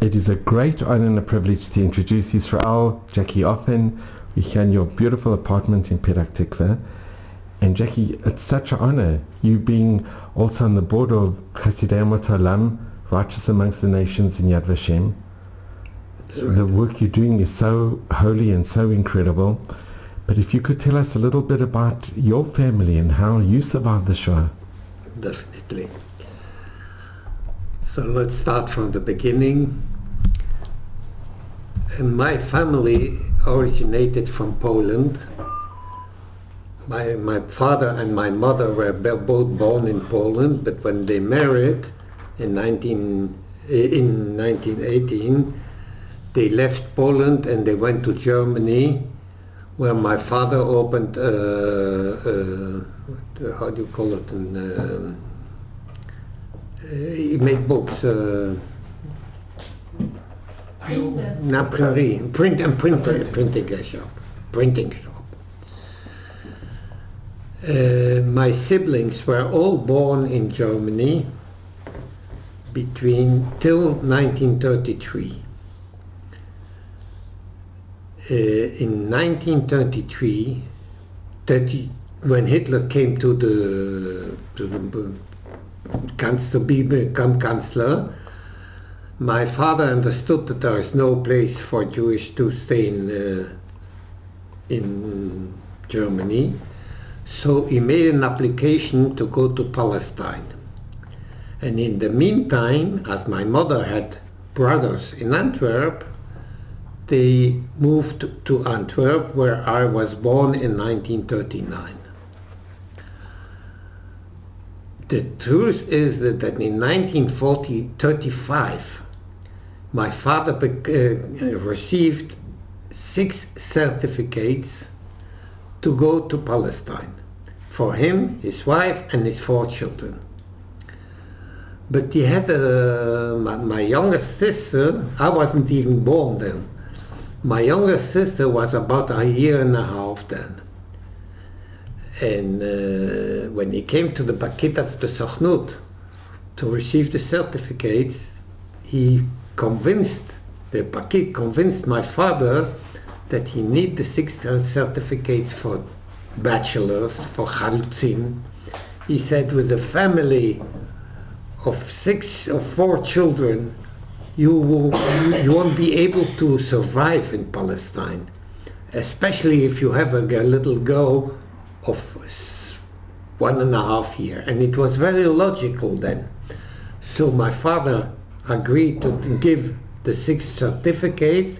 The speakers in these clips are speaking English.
It is a great honor and a privilege to introduce Israel, Jacky Offen. We're here in your beautiful apartment in Petah Tikva. And Jacky, it's such an honor, you being also on the board of Chasidei Amot Olam, Righteous Amongst the Nations in Yad Vashem. Right. The work you're doing is so holy and so incredible. But if you could tell us a little bit about your family and how you survived the Shoah. Definitely. So let's start from the beginning. And my family originated from Poland. My father and my mother were both born in Poland, but when they married in 1918, they left Poland and they went to Germany, where my father opened, how do you call it? He made books. Printing shop. My siblings were all born in Germany till 1933. In 1933, when Hitler came to become Chancellor, my father understood that there is no place for Jewish to stay in Germany, so he made an application to go to Palestine. And in the meantime, as my mother had brothers in Antwerp, they moved to Antwerp, where I was born in 1939. The truth is that in 1935, my father received 6 certificates to go to Palestine, for him, his wife, and his 4 children. But he had my youngest sister. I wasn't even born then. My youngest sister was about a year and a half then. And when he came to the Bakit of the Sochnut to receive the certificates, the Bakit convinced my father that he needed the 6 certificates for bachelors, for Chalutzim. He said, with a family of 4 children, you won't be able to survive in Palestine, especially if you have a little girl of 1.5 years. And it was very logical then. So my father agreed to give the 6 certificates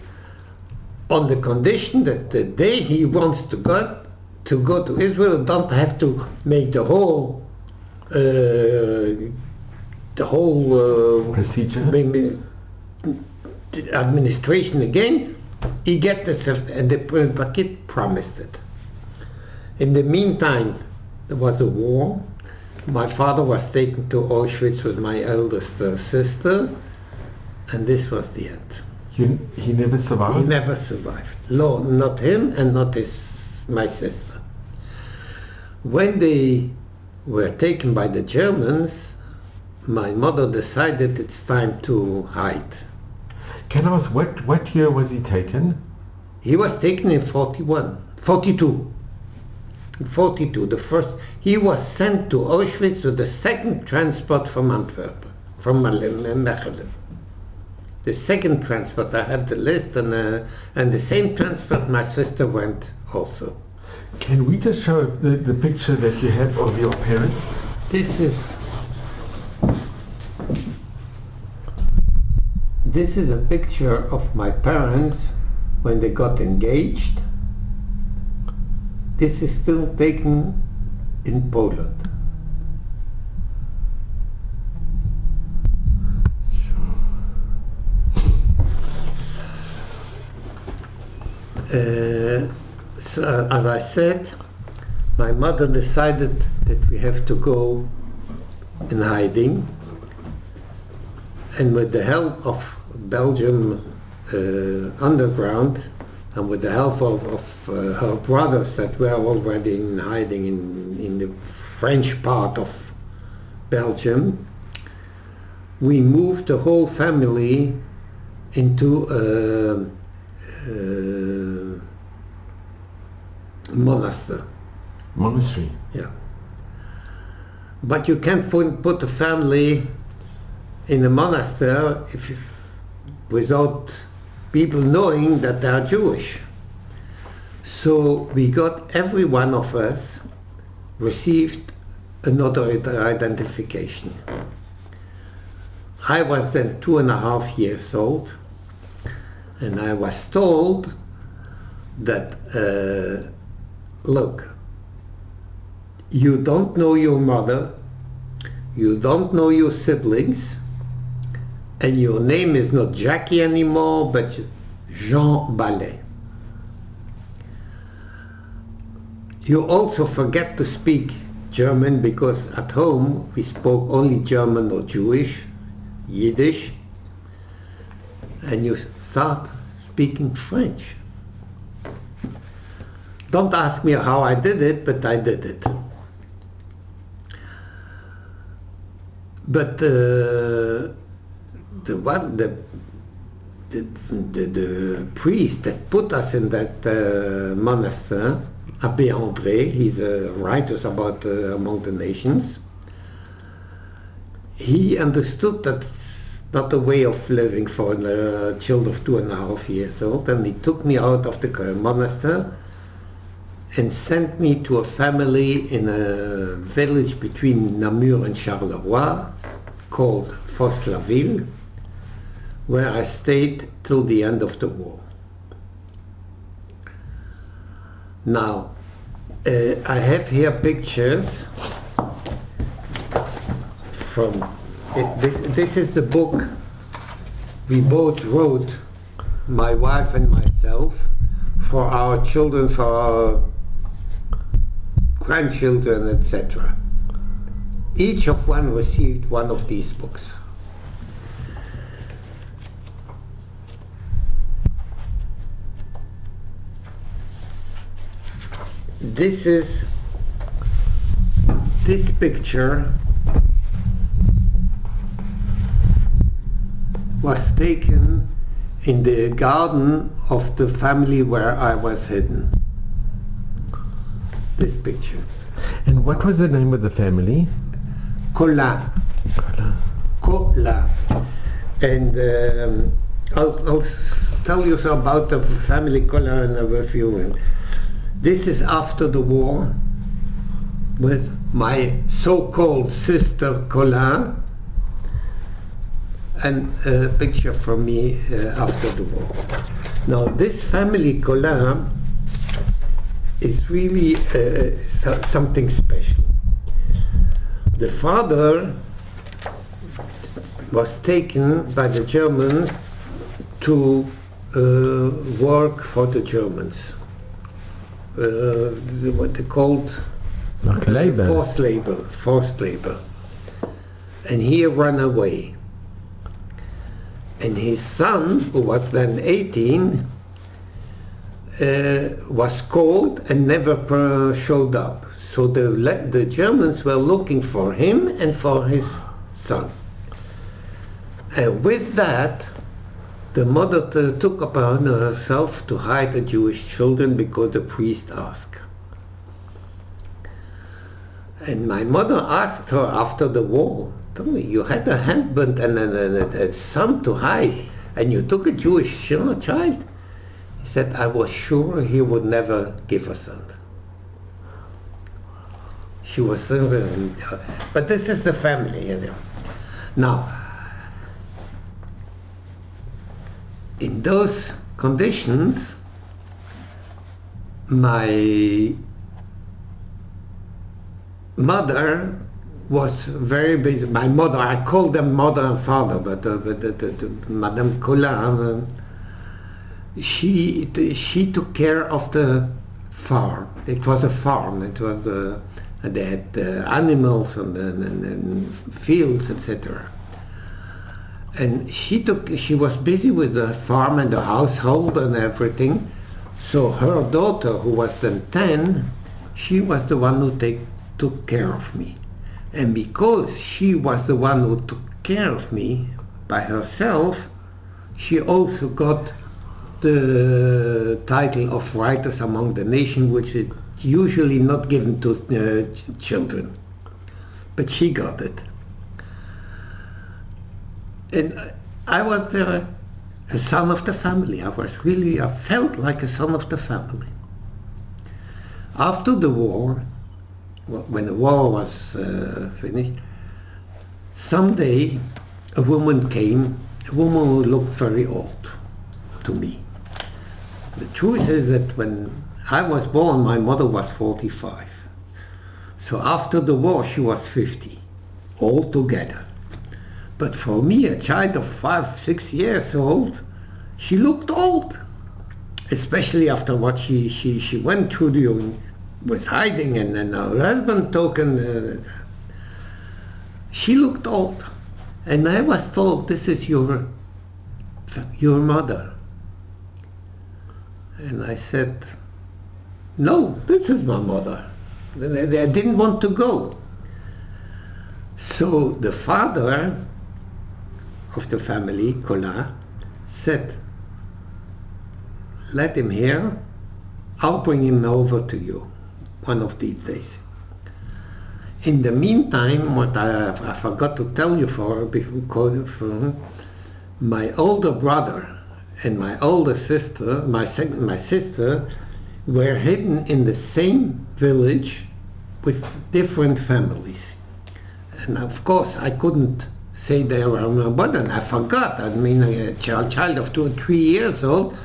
on the condition that the day he wants to go to Israel, don't have to make the whole procedure, administration again. He get the certificate, and the Bakit promised it. In the meantime, there was a war. My father was taken to Auschwitz with my eldest sister, and this was the end. He never survived? He never survived. No, not him and not my sister. When they were taken by the Germans, my mother decided it's time to hide. Can I ask, what year was he taken? He was taken in 42. The first, he was sent to Auschwitz with the second transport from Antwerp, from Mechelen. The second transport, I have the list, and the same transport my sister went also. Can we just show the picture that you have of your parents? This is a picture of my parents when they got engaged. This is still taken in Poland. So, as I said, my mother decided that we have to go in hiding, and with the help of Belgium underground, and with the help of her brothers that were already in hiding in the French part of Belgium, we moved the whole family into monastery. Monastery. Yeah. But you can't put a family in a monastery without people knowing that they are Jewish. So we got, every one of us received another identification. I was then 2.5 years old, and I was told that, look, you don't know your mother, you don't know your siblings, and your name is not Jacky anymore, but Jean Ballet. You also forget to speak German, because at home we spoke only German or Jewish, Yiddish, and you start speaking French. Don't ask me how I did it, but I did it. But the priest that put us in that monastery, Abbé André, he's a writer about among the nations. He understood that it's not a way of living for a child of 2.5 years old, and he took me out of the monastery and sent me to a family in a village between Namur and Charleroi called Fos-la-Ville, where I stayed till the end of the war. Now, I have here pictures from, this is the book we both wrote, my wife and myself, for our children, for our grandchildren, etc. Each of one received one of these books. This picture was taken in the garden of the family where I was hidden. This picture. And what was the name of the family? Collin. Collin. And I'll tell you about the family Collin in a few minutes. This is after the war, with my so-called sister Collin, and a picture from me after the war. Now, this family Collin is really something special. The father was taken by the Germans to work for the Germans. What they called like labor. Forced labor. And he ran away. And his son, who was then 18, was called and never showed up. So the Germans were looking for him and for his son. And with that, the mother took upon herself to hide the Jewish children because the priest asked. And my mother asked her after the war, tell me, you had a husband and a son to hide, and you took a Jewish child? He said, I was sure he would never give a son. She was, but this is the family, you know. Now, in those conditions, my mother was very busy. My mother, I call them mother and father, but Madame Collin, she took care of the farm. It was a farm. It was they had animals and fields, etc. And she was busy with the farm and the household and everything. So her daughter, who was then 10, she was the one who took care of me. And because she was the one who took care of me by herself, she also got the title of Rightous among the Nation, which is usually not given to children. But she got it. And I was a son of the family. I felt like a son of the family. After the war, when the war was finished, someday a woman came, a woman who looked very old to me. The truth is that when I was born, my mother was 45. So after the war, she was 50, altogether. But for me, a child of 5, 6 years old, she looked old. Especially after what she went through during, was hiding, and then her husband she looked old. And I was told, this is your mother. And I said, no, this is my mother. And I didn't want to go. So the father of the family, Colin, said, let him here, I'll bring him over to you one of these days. In the meantime, what I forgot to tell you before, my older brother and my older sister, my sister, were hidden in the same village with different families. And of course, I couldn't say they were my brother, and I forgot. I mean, a child of 2 or 3 years old,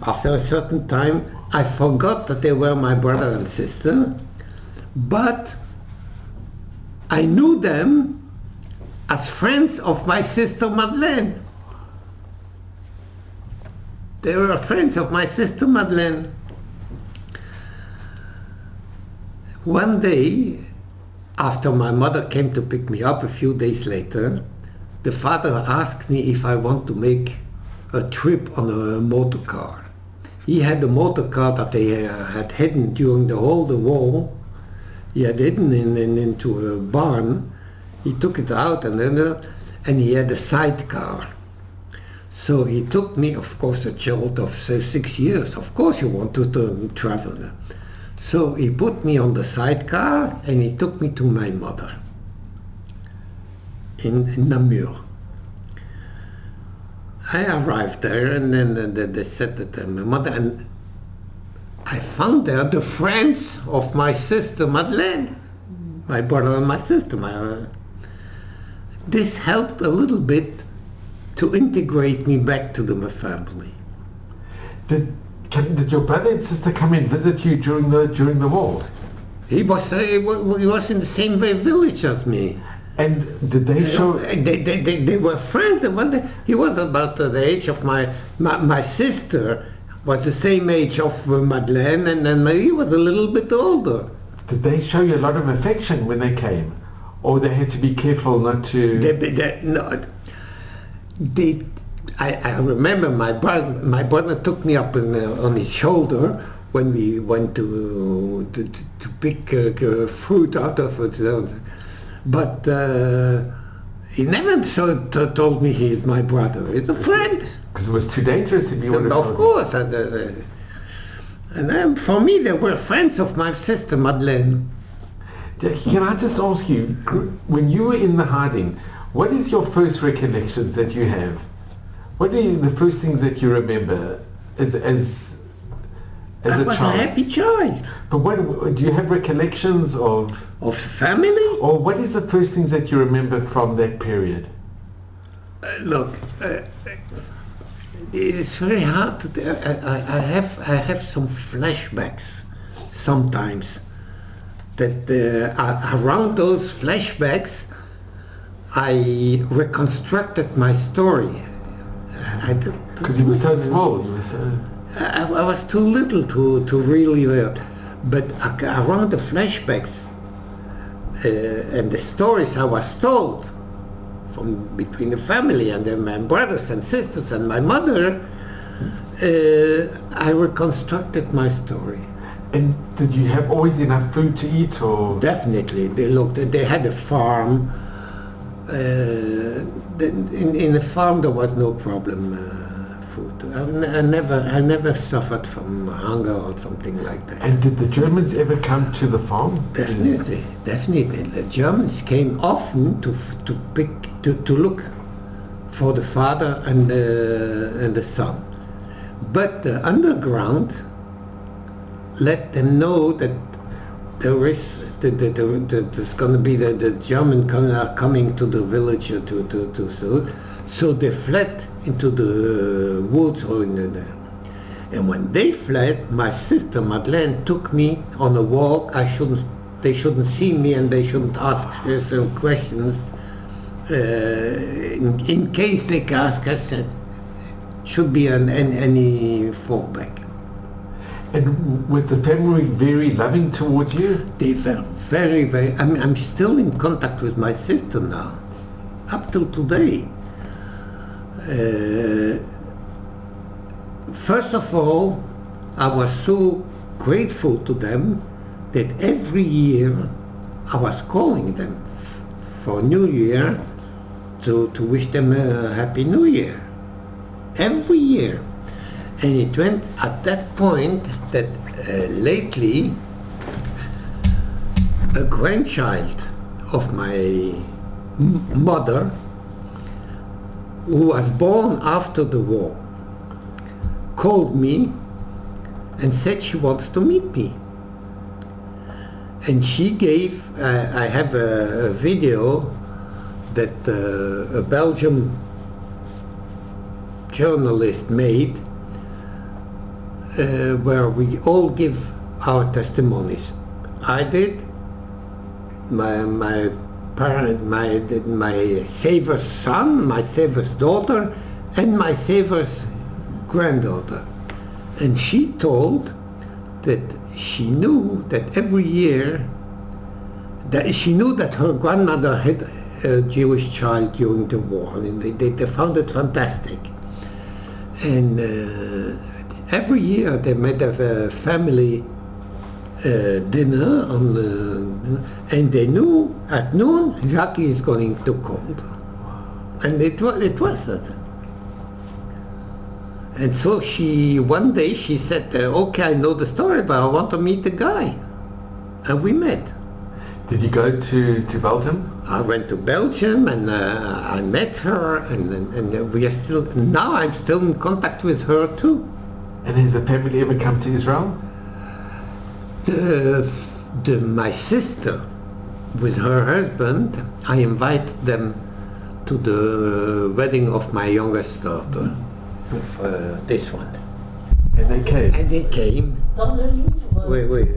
after a certain time, I forgot that they were my brother and sister, but I knew them as friends of my sister Madeleine. They were friends of my sister Madeleine. One day, after my mother came to pick me up a few days later, the father asked me if I want to make a trip on a motor car. He had a motor car that they had hidden during the war. He had hidden into a barn. He took it out and he had a sidecar. So he took me, of course, a child of 6 years. Of course you want to travel. So he put me on the sidecar and he took me to my mother in Namur. I arrived there and then they said that my mother, and I found there the friends of my sister Madeleine, my brother and my sister. This helped a little bit to integrate me back to my family. Did your brother and sister come and visit you during the war? He was in the same village as me. And did they show? They were friends. He was about the age of my sister. Was the same age of Madeleine, and then he was a little bit older. Did they show you a lot of affection when they came, or they had to be careful not to? I remember my brother took me up on his shoulder when we went to pick fruit out of it. But he never told me he's my brother. He's a friend. Because it was too dangerous if you would have told. Of course. And for me, they were friends of my sister Madeleine. Can I just ask you, when you were in the hiding, what is your first recollections that you have? What are the first things that you remember as a child? I was a happy child. But what do you have recollections of? Of family? Or what is the first things that you remember from that period? Look, it's very hard. I have some flashbacks sometimes. That around those flashbacks, I reconstructed my story. Because you were so small. I was too little to really, but around the flashbacks and the stories I was told from between the family and my brothers and sisters and my mother, I reconstructed my story. And did you have always enough food to eat, or? Definitely. They had a farm. In the farm there was no problem. Food. I never suffered from hunger or something like that. And did the Germans ever come to the farm? Definitely. The Germans came often to look for the father and the son. But the underground let them know that there's going to be the German coming to the village so they fled into the woods and when they fled, my sister Madeleine took me on a walk. They shouldn't see me and they shouldn't ask some questions. In case they ask us, should be any fallback. And was the family very loving towards you? They were very, very. I'm still in contact with my sister now, up till today. First of all, I was so grateful to them that every year I was calling them for New Year to wish them a Happy New Year. Every year. And it went at that point that lately a grandchild of my mother, who was born after the war, called me and said she wants to meet me. And she gave, I have a video that a Belgian journalist made where we all give our testimonies. I did, my parents, my Savior's son, my Savior's daughter, and my Savior's granddaughter. And she told that she knew that every year, that she knew that her grandmother had a Jewish child during the war. I mean, they found it fantastic. And every year they made a family dinner and they knew at noon Jacky is going to come. And it was that. And so one day she said, okay, I know the story, but I want to meet the guy. And we met. Did you go to Belgium? I went to Belgium and I met her and we are still, now I'm still in contact with her too. And has the family ever come to Israel? My sister with her husband, I invited them to the wedding of my youngest daughter. This one. And they came? And they came. Wait.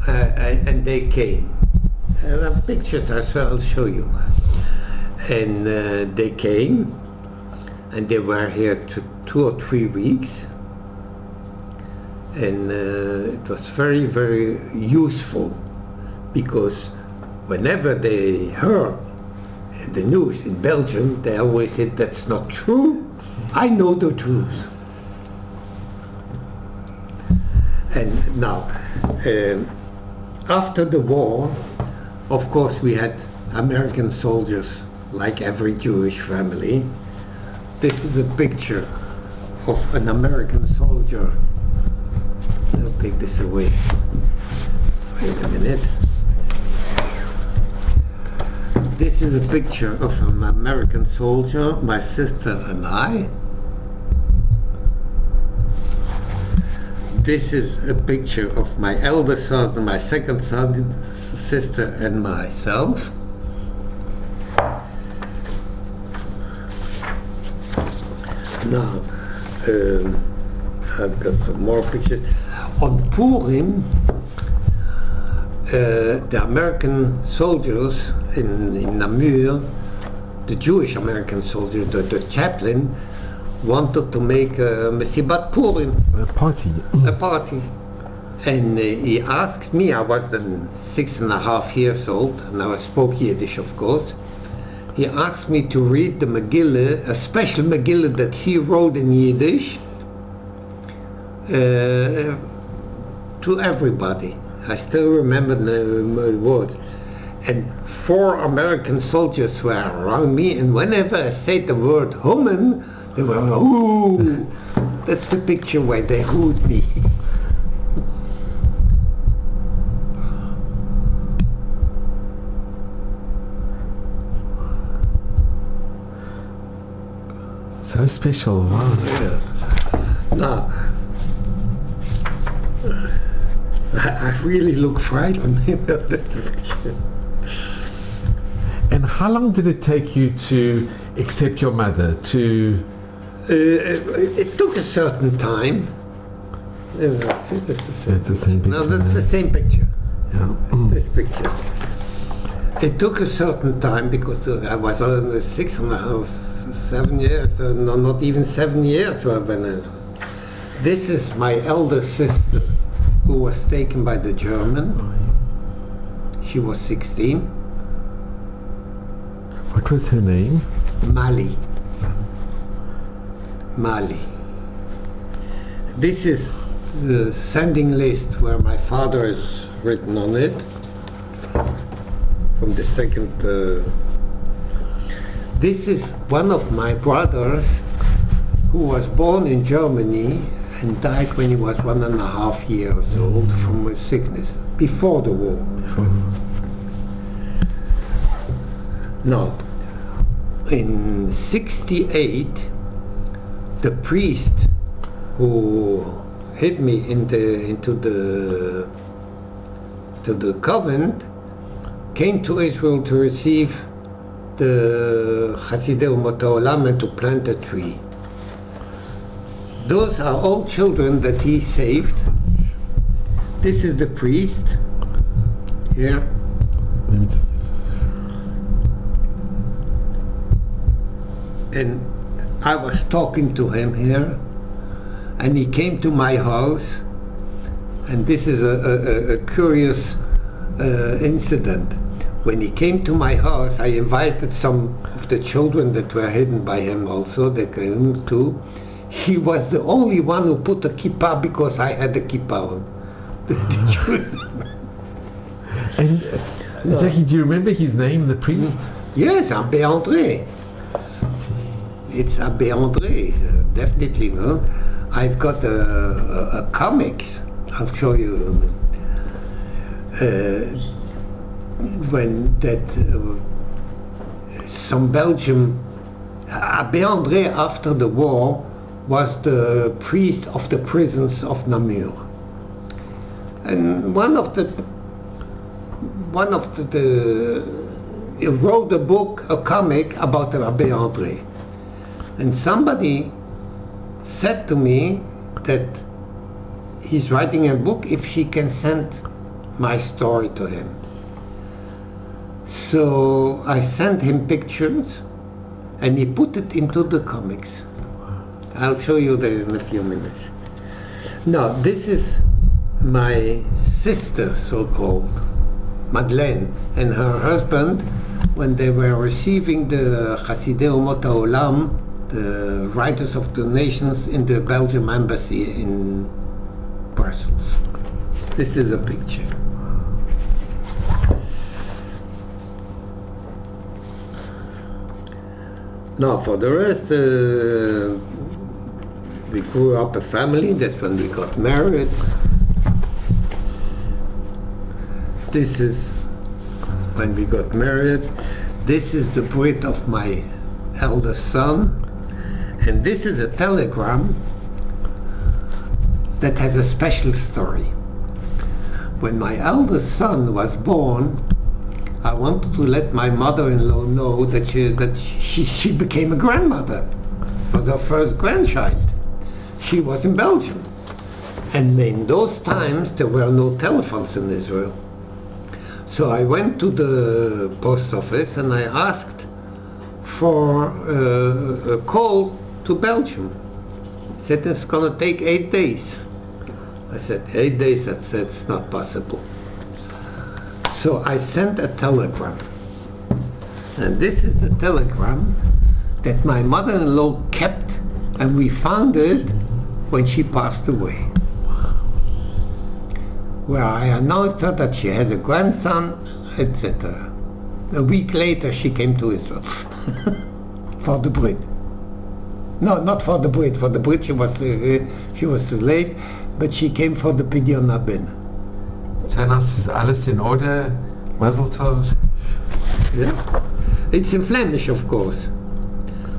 And they came. I have pictures as well, I'll show you. And they came, and they were here 2 or 3 weeks. And it was very, very useful, because whenever they heard the news in Belgium, they always said, that's not true. I know the truth. And now, after the war, of course, we had American soldiers, like every Jewish family. This is a picture of an American soldier. I'll take this away. Wait a minute. This is a picture of an American soldier, my sister and I. This is a picture of my eldest son, my second son, sister and myself. Now, I've got some more pictures. On Purim, the American soldiers in Namur, the Jewish American soldiers, the chaplain, wanted to make a Mesibat Purim. A party. A party. And he asked me, I was then 6.5 years old, and I spoke Yiddish, of course. He asked me to read the Megillah, a special Megillah that he wrote in Yiddish, to everybody. I still remember the words. And 4 American soldiers were around me, and whenever I said the word woman, they were, ooh! That's the picture where they hooed me. So special, wow. Yeah. Now, I really look frightened in that picture. And how long did it take you to accept your mother, to... It took a certain time. It's the same picture. No, that's the same picture. Yeah. This picture. It took a certain time because I was on 7 years, no, not even 7 years. This is my elder sister who was taken by the German. She was 16. What was her name? Mali. This is the sending list where my father is written on it from the second. This is one of my brothers who was born in Germany and died when he was 1.5 years old from a sickness before the war. Now, in '68, the priest who hid me into the convent came to Israel to receive the Hasidei Umot Ha'olam and to plant a tree. Those are all children that he saved. This is the priest here. And I was talking to him here, and he came to my house, and this is a curious incident. When he came to my house, I invited some of the children that were hidden by him also, they came too. He was the only one who put a kippah because I had a kippah on. And Jacky, do you remember his name, the priest? Yes, Abbé André. It's Abbé André, definitely. No? I've got a comics. I'll show you. When that some Belgium, Abbé André after the war was the priest of the prisons of Namur, and one of the he wrote a book, a comic about Abbé André, and somebody said to me that he's writing a book if she can send my story to him. So I sent him pictures and he put it into the comics. I'll show you that in a few minutes. Now, this is my sister, so-called, Madeleine, and her husband, when they were receiving the Hasidei Umot Ha'olam, the Writers of the Nations, in the Belgium embassy in Brussels. This is a picture. Now, for the rest, we grew up a family. That's when we got married. This is when we got married. This is the Brit of my eldest son. And this is a telegram that has a special story. When my eldest son was born, I wanted to let my mother-in-law know that she became a grandmother. It was her first grandchild. She was in Belgium. And in those times, there were no telephones in Israel. So I went to the post office and I asked for a call to Belgium. He said it's going to take 8 days. I said, 8 days? That's not possible. So I sent a telegram. And this is the telegram that my mother-in-law kept, and we found it when she passed away, where I announced her that she has a grandson, etc. A week later she came to Israel for the Brit. No, not for the Brit. For the Brit she was too late, but she came for the Pidyon Haben. Tanas, is alles in order? Mazel tov. Yeah. It's in Flemish, of course.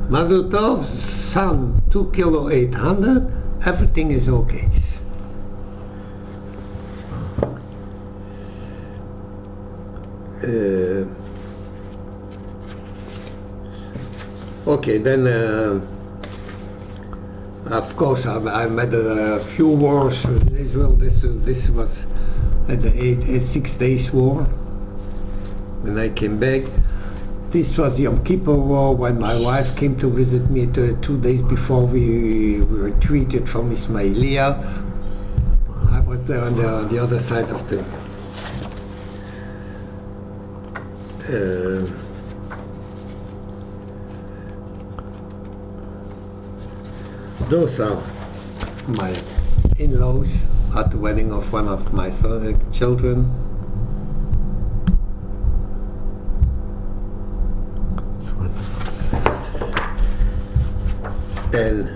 Mazel tov, son, 2 kilo 800, everything is okay. Okay, then of course I met a few wars in Israel. This was at the 6 Days War when I came back. This was Yom Kippur War when my wife came to visit me 2 days before we retreated from Ismailia. I was there on the other side of the those are my in-laws at the wedding of one of my children. That's wonderful. And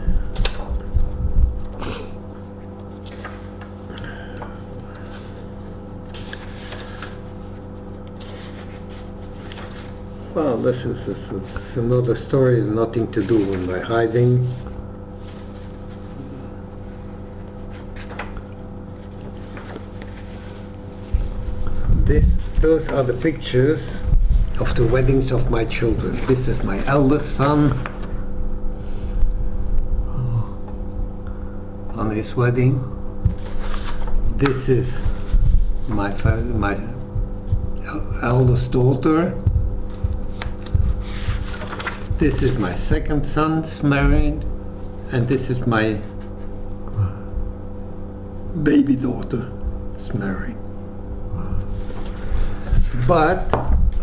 well, this is another story, nothing to do with my hiding. Those are the pictures of the weddings of my children. This is my eldest son on his wedding. This is my eldest daughter. This is my second son's married, and this is my baby daughter is married. But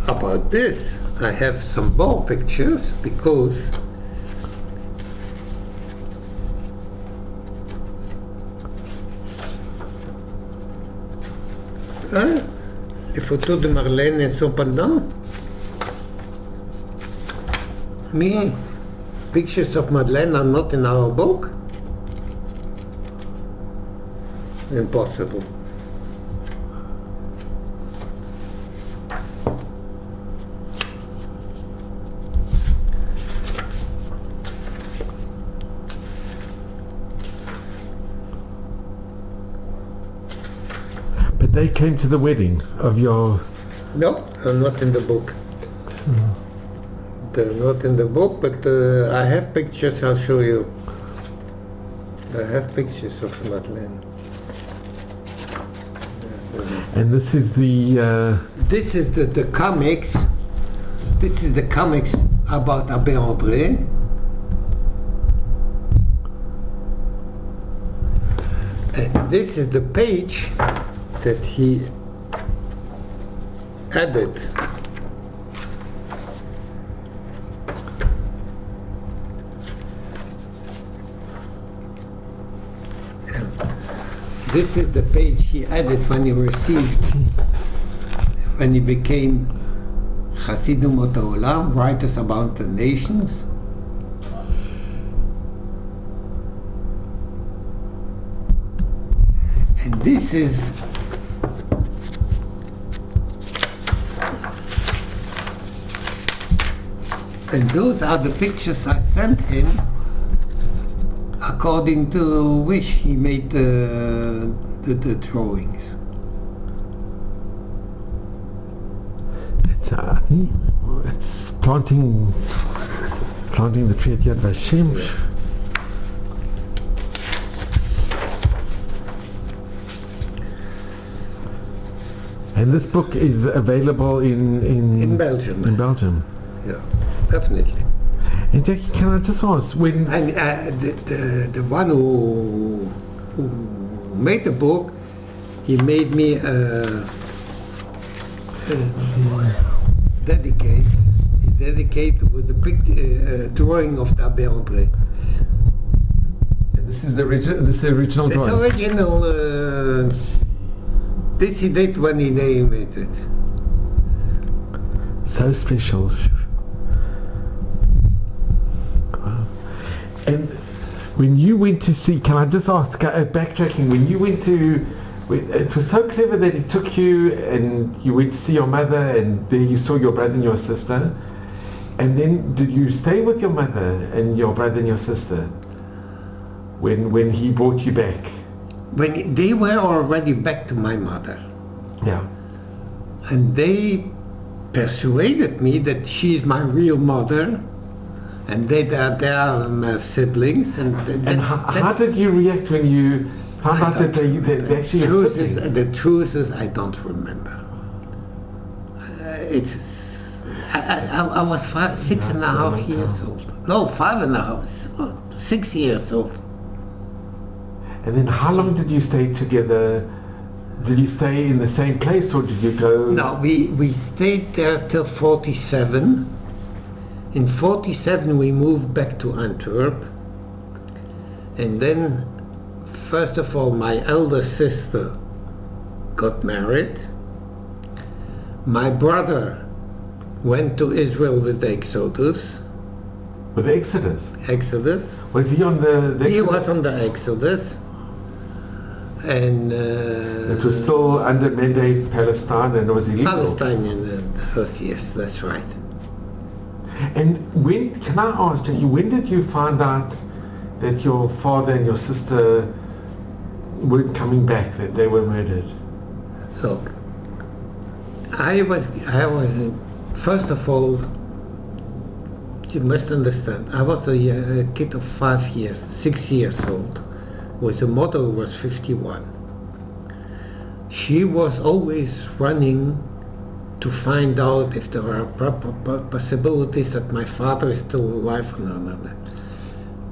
about this, I have some more pictures because les photos de Marlène ne sont pas dedans. Me, pictures of Madeleine are not in our book. Impossible. But they came to the wedding of your... No, I'm not in the book. They're not in the book, but I have pictures, I'll show you. I have pictures of Madeleine. And this is the... This is the comics. This is the comics about Abbé André. And this is the page that he added. This is the page he added when he became Chassidim Olam, Writers About the Nations. And this is and those are the pictures I sent him, according to which he made the drawings. I think it's planting the tree at Yad Vashem. Yeah. And this book is available In Belgium. In Belgium. Yeah, definitely. And Jacky, can I just ask, when... And the one who made the book, he made me dedicate. He dedicated with a drawing of the Abbé André. This is the original It's drawing? original. This he did when he named it. so special. Wow. And when you went to see, can I just ask, backtracking, when you went to, it was so clever that he took you and you went to see your mother, and there you saw your brother and your sister. And then did you stay with your mother and your brother and your sister when he brought you back? When they were already back to my mother. Yeah. And they persuaded me that she's my real mother, and they are my siblings. And how did you react when you found out that they actually are siblings? The truth is, I don't remember. I was 6.5 years old. No, 5.5, 6 years old. And then how long did you stay together? Did you stay in the same place, or did you go? No, we stayed there till 47. In 47 we moved back to Antwerp. And then, first of all, my elder sister got married. My brother went to Israel with the Exodus. With the Exodus? Exodus. Was he on the Exodus? He was on the Exodus. And it was still under mandate Palestine, and it was illegal. Palestinian, yes, that's right. And when, can I ask, Jackie, when did you find out that your father and your sister weren't coming back, that they were murdered? Look, I was first of all, you must understand, I was a kid of 6 years old. The mother who was 51. She was always running to find out if there are possibilities that my father is still alive or not.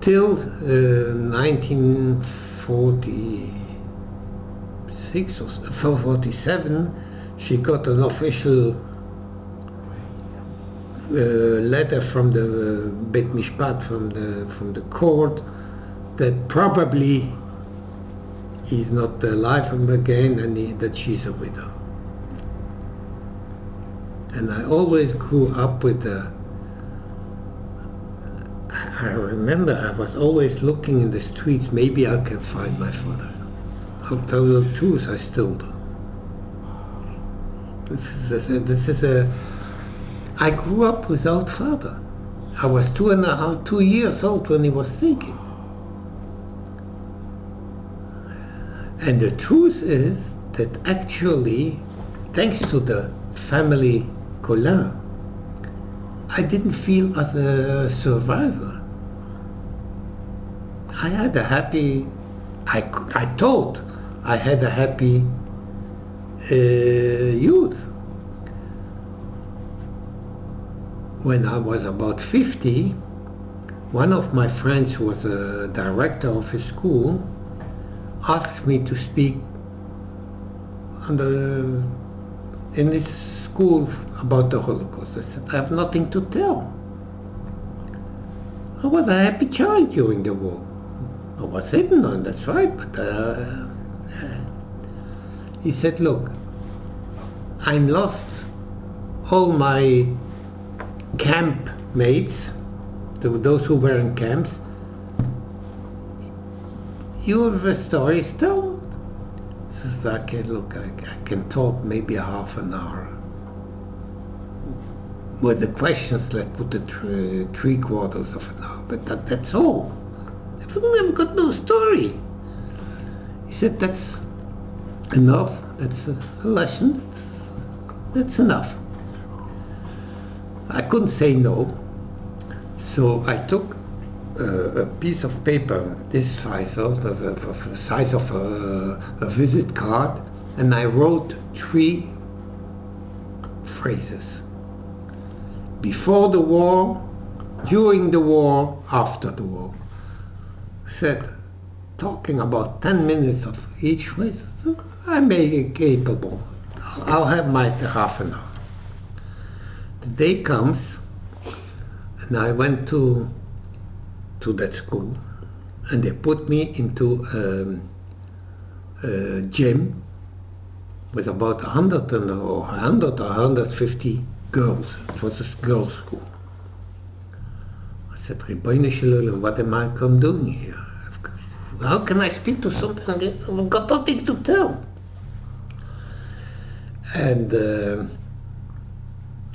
Till 1946 or 47, she got an official letter from the Beit Mishpat, from the court, that probably he's not alive again, and that she's a widow. And I always grew up with I remember I was always looking in the streets, maybe I can find my father. I'll tell you the truth, I still do. I grew up without father. I was 2 years old when he was taken. And the truth is that actually, thanks to the family Colin, I didn't feel as a survivor. I had a happy, I thought I had a happy youth. When I was about 50, one of my friends who was a director of his school asked me to speak in his school about the Holocaust. I said, I have nothing to tell. I was a happy child during the war. I was hidden on, that's right, but he said, look, I'm lost. All my camp mates, those who were in camps, your stories tell. Says, I can talk maybe a half an hour. With the questions, let's put it 3/4 of an hour, but that's all. I've got no story. He said, that's enough, that's a lesson, that's enough. I couldn't say no, so I took a piece of paper, this size of the size of a visit card, and I wrote 3 phrases. Before the war, during the war, after the war. Said, talking about 10 minutes of each phrase, I may be capable. I'll have my half an hour. The day comes, and I went to that school, and they put me into a gym with about 100 or 150 girls. It was a girls' school. I said, Rebbeinu Shalom, what am I come doing here? How can I speak to somebody? I've got nothing to tell. And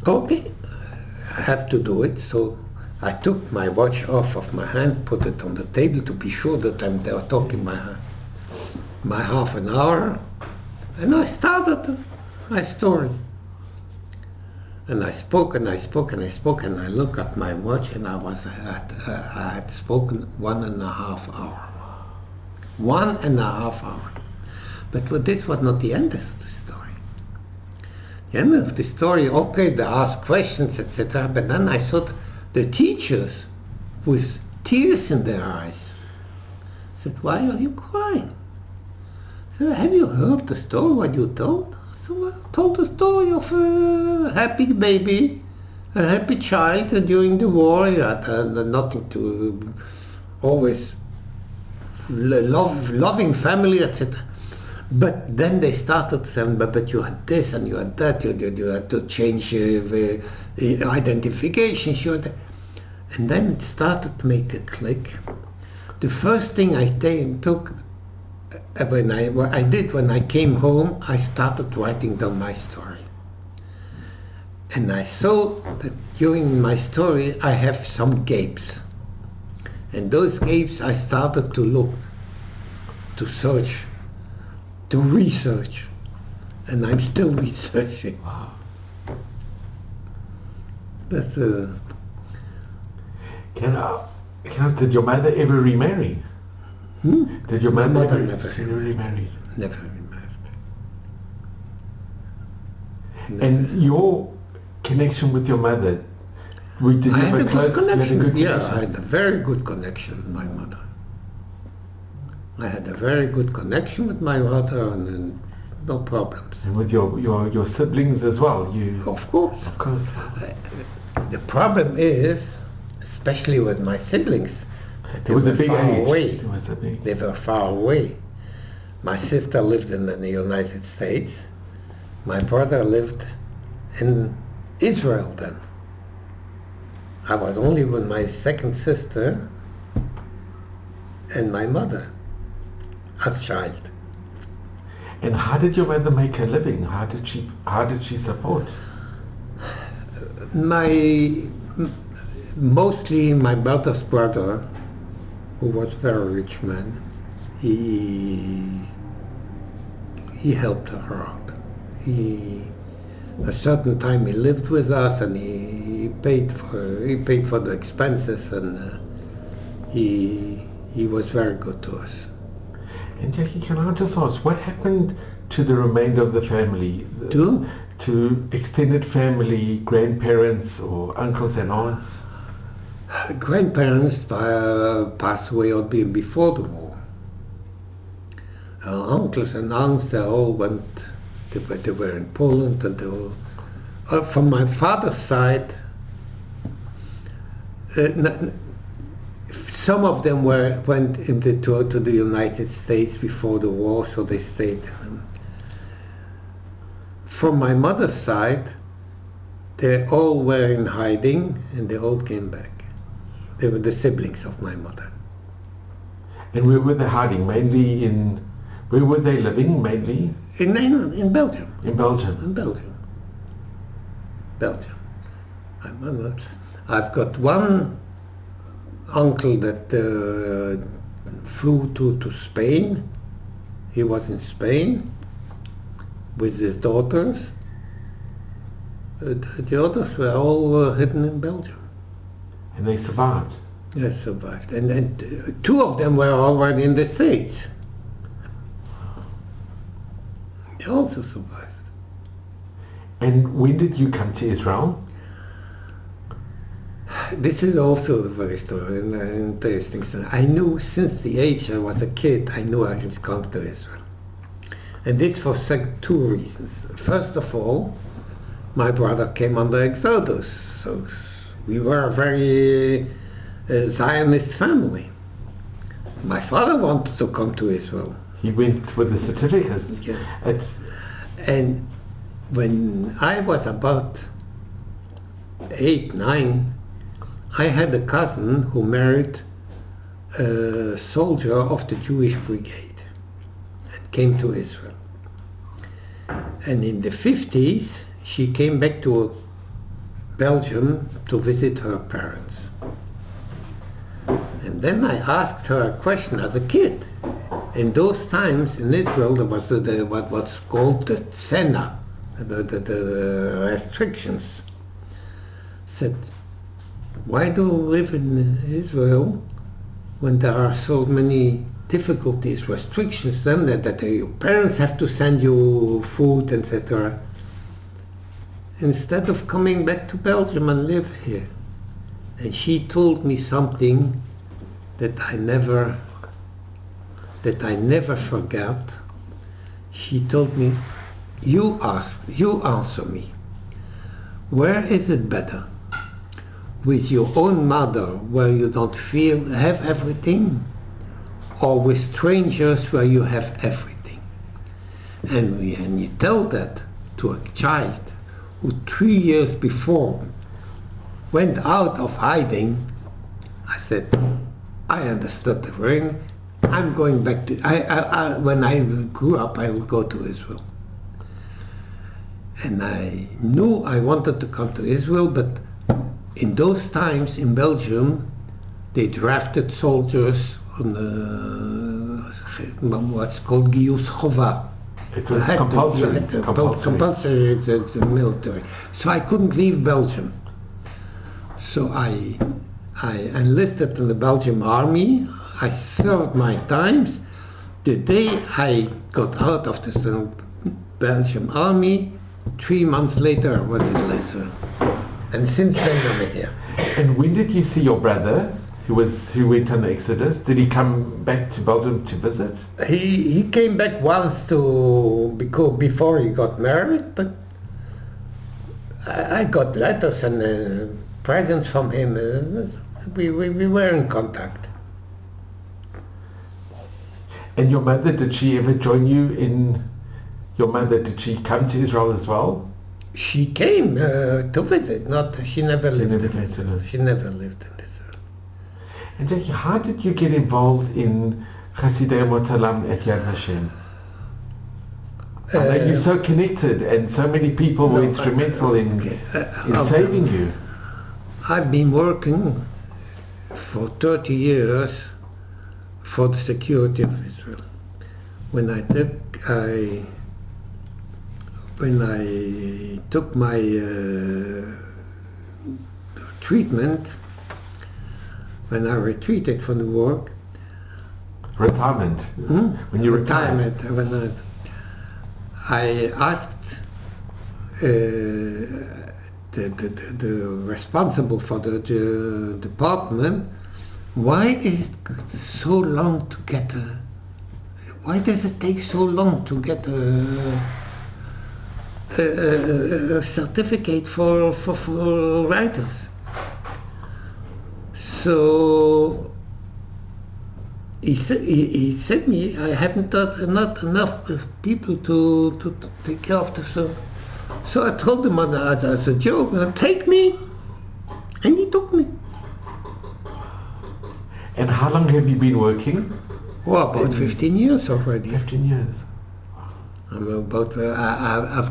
okay, I have to do it. So I took my watch off of my hand, put it on the table to be sure that I'm there talking my half an hour, and I started my story. And I spoke and I spoke and I spoke, and I look at my watch, and I had spoken 1.5 hours. 1.5 hours. But this was not the end of the story. The end of the story, okay, they asked questions, etc. But then I saw the teachers with tears in their eyes. I said, why are you crying? I said, have you heard the story, what you told? So I told the story of a happy baby, a happy child during the war. He had nothing to, always loving family, etc. But then they started saying, but you had this and you had that, you had to change the identifications. And then it started to make a click. The first thing I took, when I came home, I started writing down my story. And I saw that during my story I have some gaps. And those gaps I started to look, to search, to research. And I'm still researching. Wow. That's Did your mother ever remarry? Did your My mother mother ever never remarry? never remarried. And your connection with your mother, did you I have had a close connection. you had a good Yeah, connection? I had a very good connection with my mother. I had a very good connection with my mother, and no problems. And with your siblings as well, Of course. of course. The problem is, especially with my siblings, that There was a were big far age. away. There was a big. They were far away. My sister lived in the United States. My brother lived in Israel then. I was only with my second sister and my mother as child. And how did your mother make a living? How did she support? Mostly my mother's brother, who was a very rich man, he helped her out. A certain time he lived with us, and he paid for the expenses, and he was very good to us. And Jacky, can I just ask, what happened to the remainder of the family? To extended family, grandparents or uncles and aunts? Grandparents passed away before the war. Uncles and aunts, they all went. They were in Poland, and they all. From my father's side, some of them went to the United States before the war, so they stayed. From my mother's side, they all were in hiding, and they all came back. They were the siblings of my mother. And where were they hiding? Mainly where were they living mainly? In Belgium. In Belgium. In Belgium. I've got one uncle that flew to Spain. He was in Spain with his daughters. The others were all hidden in Belgium. And they survived? They survived. And two of them were already in the States. They also survived. And when did you come to Israel? This is also a very interesting story. I knew since the age I was a kid, I knew I should come to Israel. And this for two reasons. First of all, my brother came under Exodus, so we were a very Zionist family. My father wanted to come to Israel. He went with the certificates. Yeah. It's And when I was about 8, 9, I had a cousin who married a soldier of the Jewish Brigade and came to Israel. And in the 50s, she came back to Belgium to visit her parents. And then I asked her a question as a kid. In those times in Israel, there was what was called the Tzena, the restrictions. Said, why do you live in Israel when there are so many difficulties, restrictions, then that your parents have to send you food, etc., instead of coming back to Belgium and live here? And she told me something that I never forgot. She told me, you answer me. Where is it better? With your own mother, where you don't have everything, or with strangers where you have everything? And you tell that to a child who 3 years before went out of hiding. I said, I understood the ring. I'm going back to, when I grew up, I will go to Israel. And I knew I wanted to come to Israel, but in those times in Belgium, they drafted soldiers on what's called Giyus Chova. It was compulsory. Compulsory, the military. So I couldn't leave Belgium. So I enlisted in the Belgian army. I served my times. The day I got out of the Belgian army, 3 months later I was in Israel. And since then I'm here. And when did you see your brother, who went on the Exodus? Did he come back to Belgium to visit? He came back once before he got married, but I got letters and presents from him. We were in contact. And your mother, did she ever join you in? Your mother, did she come to Israel as well? She came to visit. She never lived in Israel. She never lived in Israel. And Jacky, how did you get involved in Chasidei Mot Olam at Yad Vashem? I know you're so connected, and so many people were instrumental in saving you. I've been working for 30 years for the security of Israel. When I took my treatment, when I retreated from the work, retirement. When you retired, when I asked the responsible for the department, why is it so long to get why does it take so long to get a certificate for writers? So he said me, I haven't got not enough people to take care of this. So I told him as a joke, take me, and he took me. And how long have you been working? Well, about 15 years already. 15 years. I've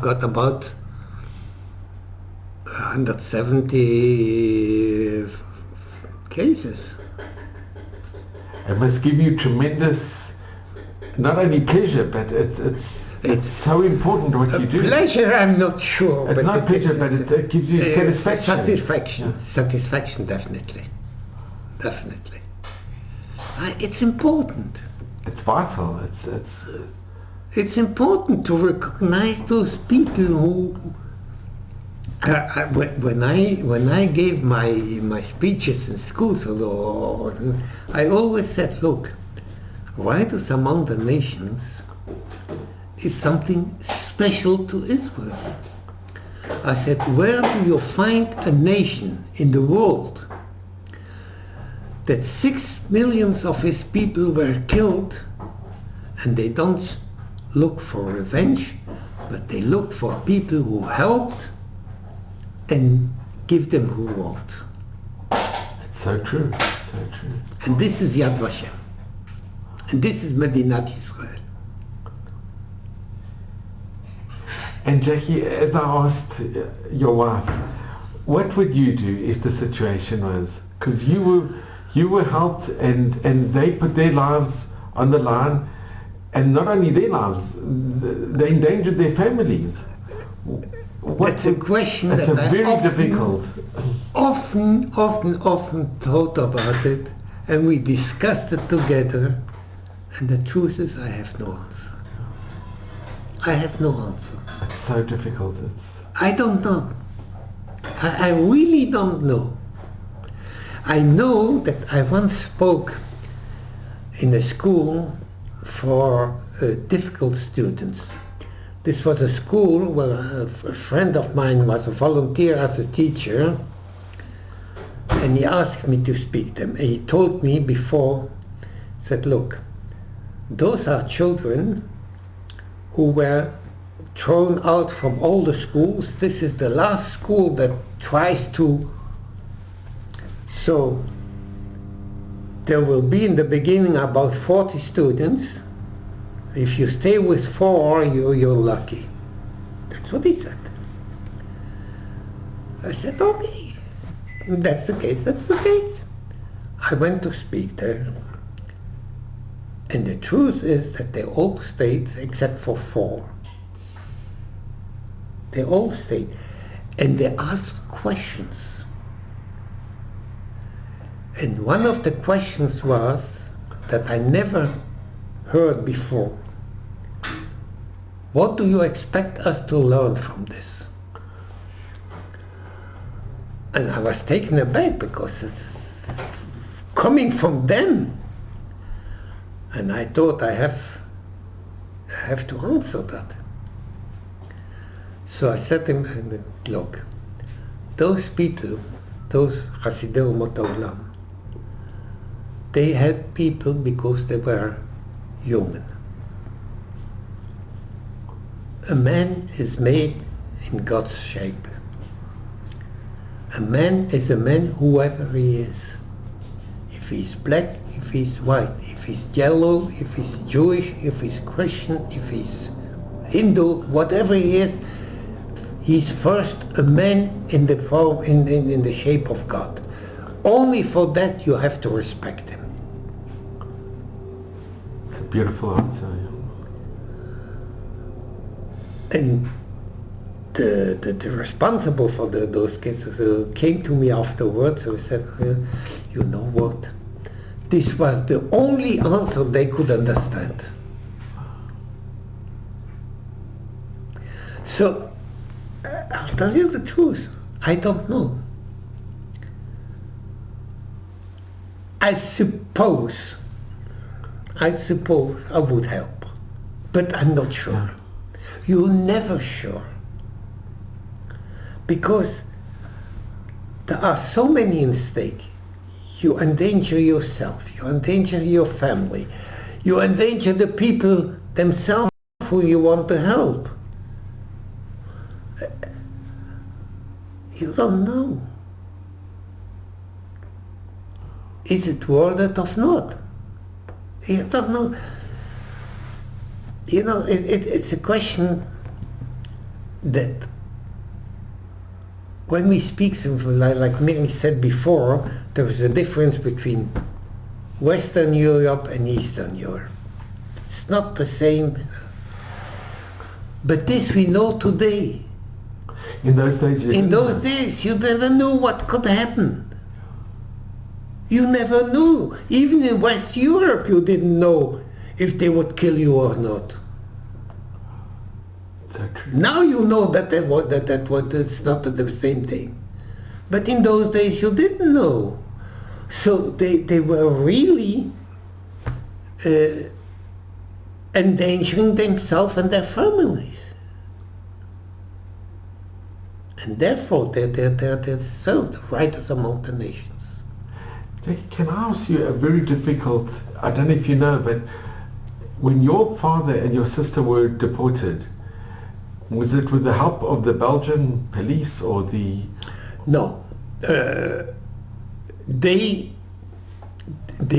got about 170 cases. It must give you tremendous, not only pleasure, but it's so important what you do. Pleasure, I'm not sure. It's not pleasure, but it gives you satisfaction. Satisfaction, definitely. Definitely. It's important. It's vital. It's important to recognize those people who. When I gave my speeches in schools, I always said, look, Rightous among the nations is something special to Israel. I said, where do you find a nation in the world that 6 million of his people were killed, and they don't look for revenge, but they look for people who helped and give them rewards. It's so true. It's so true. And this is Yad Vashem. And this is Medinat Israel. And Jacky, as I asked your wife, what would you do if the situation was? Because you were helped, and they put their lives on the line, and not only their lives, they endangered their families. That's a question that I very difficult. Often thought about it, and we discussed it together. And the truth is, I have no answer. I have no answer. It's so difficult. I don't know. I really don't know. I know that I once spoke in a school for difficult students. This was a school where a friend of mine was a volunteer as a teacher, and he asked me to speak to them. And he told me before, said, look, those are children who were thrown out from all the schools. This is the last school that tries to. So there will be in the beginning about 40 students. If you stay with 4, you're lucky. That's what he said. I said, okay, if that's the case, that's the case. I went to speak there. And the truth is that they all stayed except for 4. They all stayed. And they asked questions. And one of the questions was that I never heard before. What do you expect us to learn from this? And I was taken aback because it's coming from them. And I thought I have to answer that. So I said to him, look, those people, those Hasidei Umot Haolam, they had people because they were human. A man is made in God's shape. A man is a man whoever he is. If he's black, if he's white, if he's yellow, if he's Jewish, if he's Christian, if he's Hindu, whatever he is, he's first a man in the form, in the shape of God. Only for that you have to respect him. It's a beautiful answer. And the responsible for those kids came to me afterwards and said, well, you know what? This was the only answer they could understand. So, I'll tell you the truth, I don't know. I suppose I would help, but I'm not sure. You're never sure. Because there are so many in stake. You endanger yourself, you endanger your family, you endanger the people themselves who you want to help. You don't know. Is it worth it or not? You don't know. You know, it's a question that when we speak, like Miri said before, there is a difference between Western Europe and Eastern Europe. It's not the same. But this we know today. In those days, you never knew what could happen. You never knew. Even in West Europe, you didn't know if they would kill you or not. So true. Now you know that it's not the same thing. But in those days, you didn't know. So they were really endangering themselves and their families. And therefore, they're served righteous among the nations. Jacky, can I ask you a very difficult, I don't know if you know, but when your father and your sister were deported, was it with the help of the Belgian police or the No. They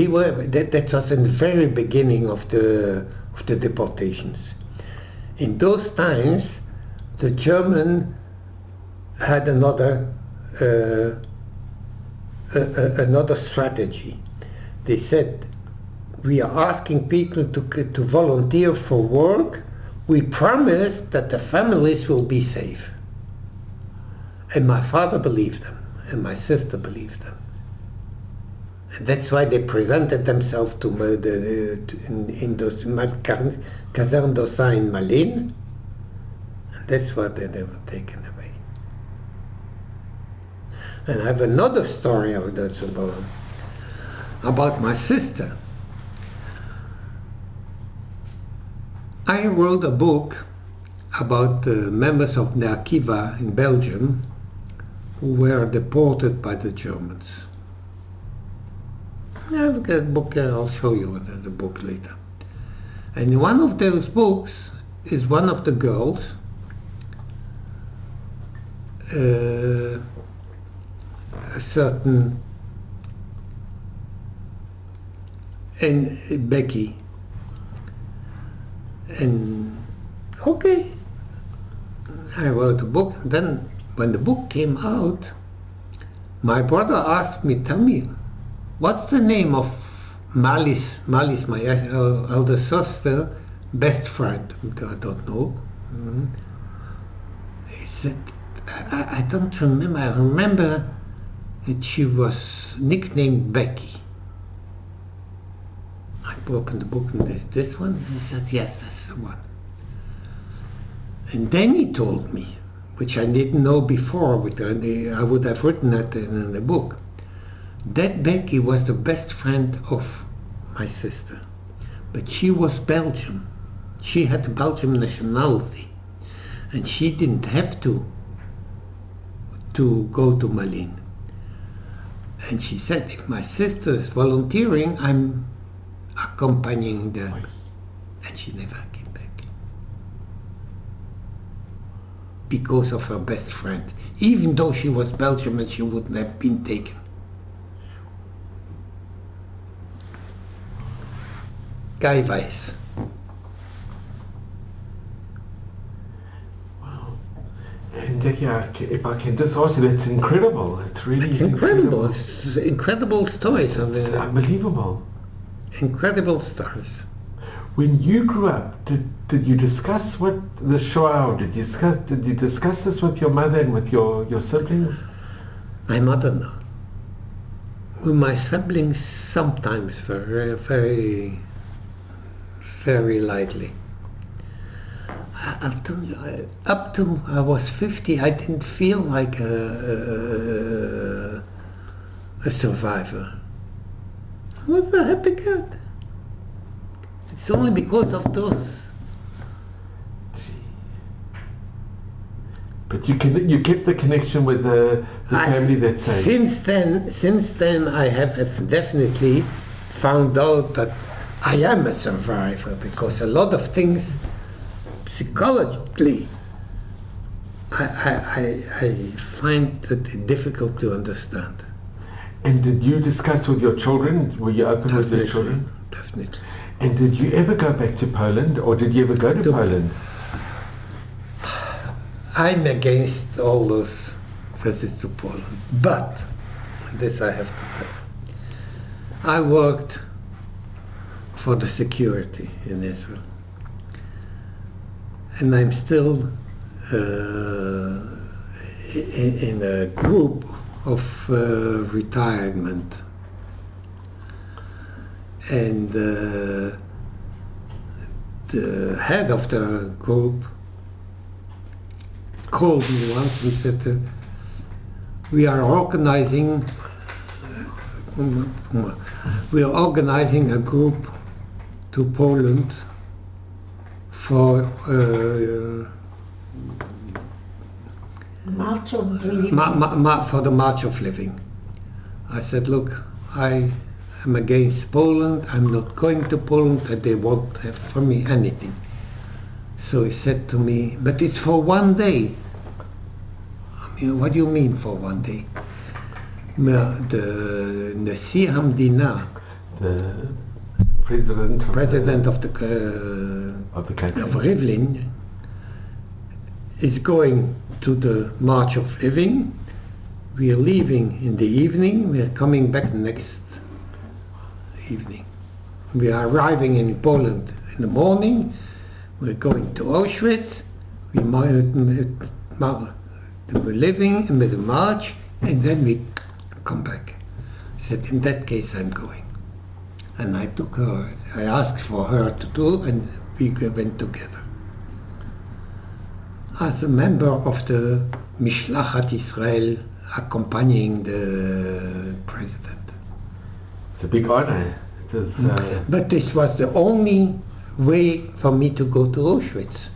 were, that was in the very beginning of the deportations. In those times, the German had another strategy. They said, we are asking people to volunteer for work. We promise that the families will be safe. And my father believed them, and my sister believed them. And that's why they presented themselves in those Caserne d'Ossat in Malines, and that's why they were taken away. And I have another story about my sister. I wrote a book about members of the Akiva in Belgium who were deported by the Germans. I have a book, I'll show you the book later. And in one of those books is one of the girls, a certain Becky. And okay, I wrote a book. Then when the book came out, my brother asked me, tell me, what's the name of Malis, my elder sister, best friend? I don't know. He said, I don't remember. I remember that she was nicknamed Becky. I opened the book and this one. He said, yes, that's the one. And then he told me, which I didn't know before, I would have written that in the book, that Becky was the best friend of my sister. But she was Belgian. She had the Belgian nationality. And she didn't have to go to Malines. And she said, if my sister is volunteering, I'm accompanying them. And she never came back. Because of her best friend. Even though she was Belgian and she wouldn't have been taken. Guy Weiss. Wow. And Jacky, if I can just ask you, that's incredible. It's really incredible. It's incredible stories. It's unbelievable. Incredible stories. When you grew up, did you discuss what the Shoah, or did you discuss this with your mother and with your siblings? My mother, no. With my siblings, sometimes very, very, very lightly. I'll tell you, up till I was 50, I didn't feel like a survivor. I was a happy cat. It's only because of those. But you kept the connection with the family that saved. Since then, I have definitely found out that I am a survivor, because a lot of things psychologically I find it difficult to understand. And did you discuss with your children? Were you open with your children? Definitely. And did you ever go back to Poland, or did you ever go to Poland? I'm against all those visits to Poland, but this I have to tell. I worked for the security in Israel, and I'm still in a group of retirement, and the head of the group called me once and said, we are organizing a group to Poland for March of the Living. For the March of Living. I said, look, I am against Poland, I'm not going to Poland, and they won't have for me anything. So he said to me, but it's for one day. What do you mean for one day? The Nasi Hamdina, The president president of the country. of Rivlin, is going to the March of Living. We are leaving in the evening. We are coming back the next evening. We are arriving in Poland in the morning. We're going to Auschwitz. We're living with the march, and then we come back. I said, in that case, I'm going. And I took her. I asked for her to do, and we went together. As a member of the Mishlachat Israel accompanying the president. It's a big honor. It is, But this was the only way for me to go to Auschwitz.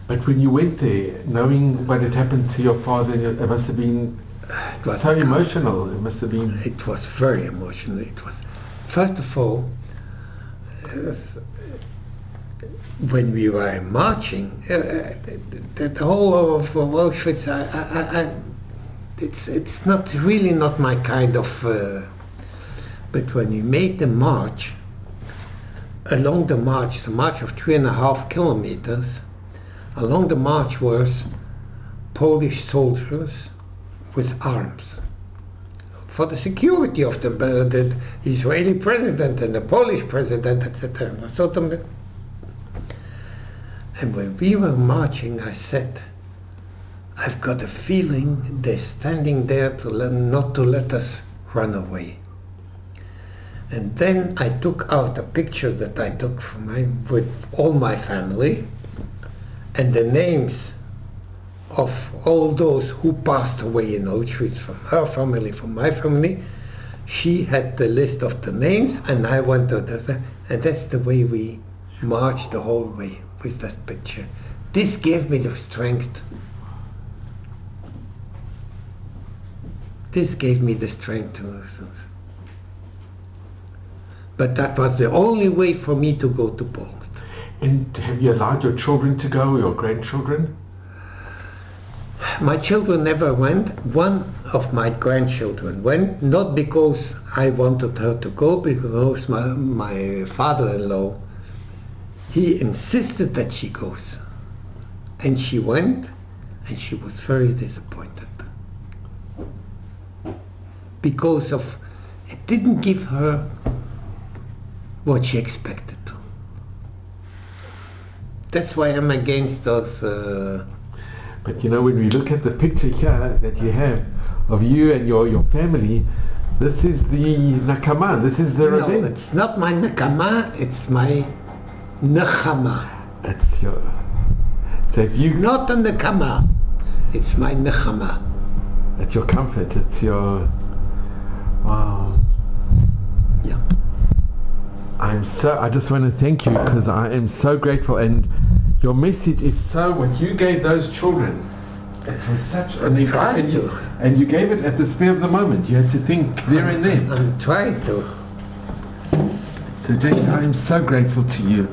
but when you went there, knowing what had happened to your father, it must have been It was so emotional. It must have been. It was very emotional. It was, first of all, when we were marching, the whole of Auschwitz, it's not really not my kind of. But when we made the march, along the march of 3.5 kilometers, along the march was Polish soldiers with arms for the security of the Israeli president and the Polish president, etc. And when we were marching, I said, I've got a feeling they're standing there not to let us run away. And then I took out a picture that I took with all my family, and the names of all those who passed away in Auschwitz, from her family, from my family. She had the list of the names, and I went to and that's the way we marched the whole way, with that picture. This gave me the strength. This gave me the strength to. But that was the only way for me to go to Poland. And have you allowed your children to go, your grandchildren? My children never went. One of my grandchildren went, not because I wanted her to go, because my father-in-law, he insisted that she goes. And she went, and she was very disappointed. Because of, it didn't give her what she expected to. That's why I'm against those. But you know, when we look at the picture here that you have of you and your family, this is the nakama. This is the revenge. No, it's not my nakama. It's my nechama. It's your. So if you Not a nakama. It's my nechama. It's your comfort. It's your. Wow. Yeah. I just want to thank you because I am so grateful, and your message is so, what you gave those children, it was such an incredible, and you gave it at the spur of the moment. You had to think there and then. I'm trying to. So Jacky, I am so grateful to you,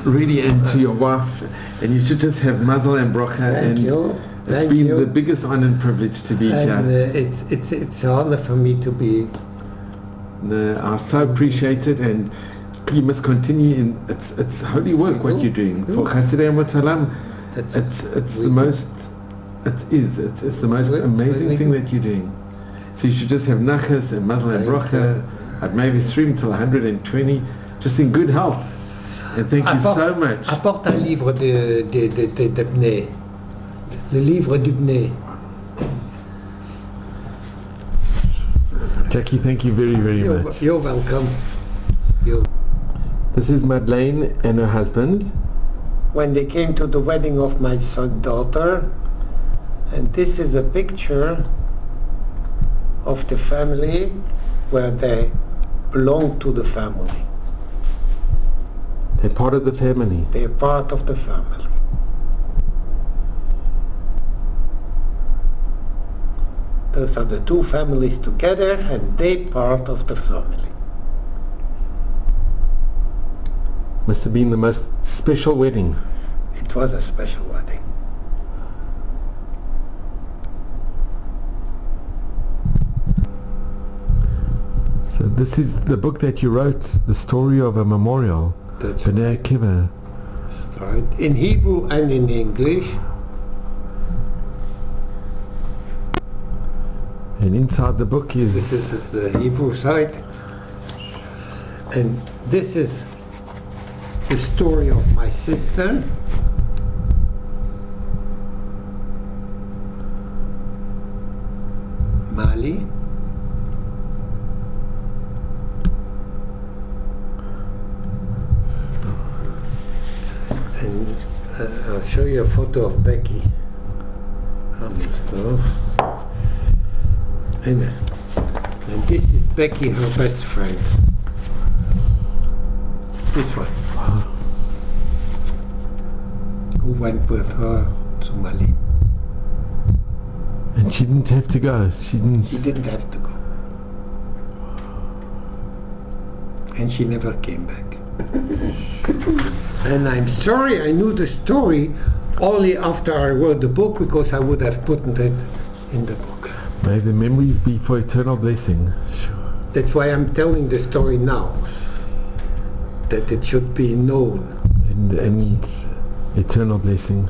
really, and to your wife, and you should just have mazel and bracha. Thank you. It's been the biggest honor and privilege to be here. It's an honor for me to be. I so appreciate it, and you must continue in it's holy work what you're doing for Chasidei Mutalam. It's the most the most amazing thing that you're doing. So you should just have nachas and mazel and bracha at maybe stream till 120, just in good health. And thank you so much. Apporte un livre de Bnei, le livre du Bnei. Jacky, thank you very, very much. You're welcome. This is Madeleine and her husband. When they came to the wedding of my daughter, and this is a picture of the family where they belong to the family. They're part of the family. They're part of the family. Those are the two families together, and they part of the family. Must have been the most special wedding. It was a special wedding. So this is the book that you wrote, the story of a memorial. That's B'nai Akiva. right. In Hebrew and in English. And inside the book This is the Hebrew side. And this is the story of my sister. Mali. And I'll show you a photo of Becky. And this is Becky, her best friend. This one. Who went with her to Mali. And she didn't have to go. She didn't have to go. And she never came back. And I'm sorry I knew the story only after I wrote the book, because I would have put it in the book. May the memories be for eternal blessing. Sure. That's why I'm telling the story now. That it should be known. And eternal blessing.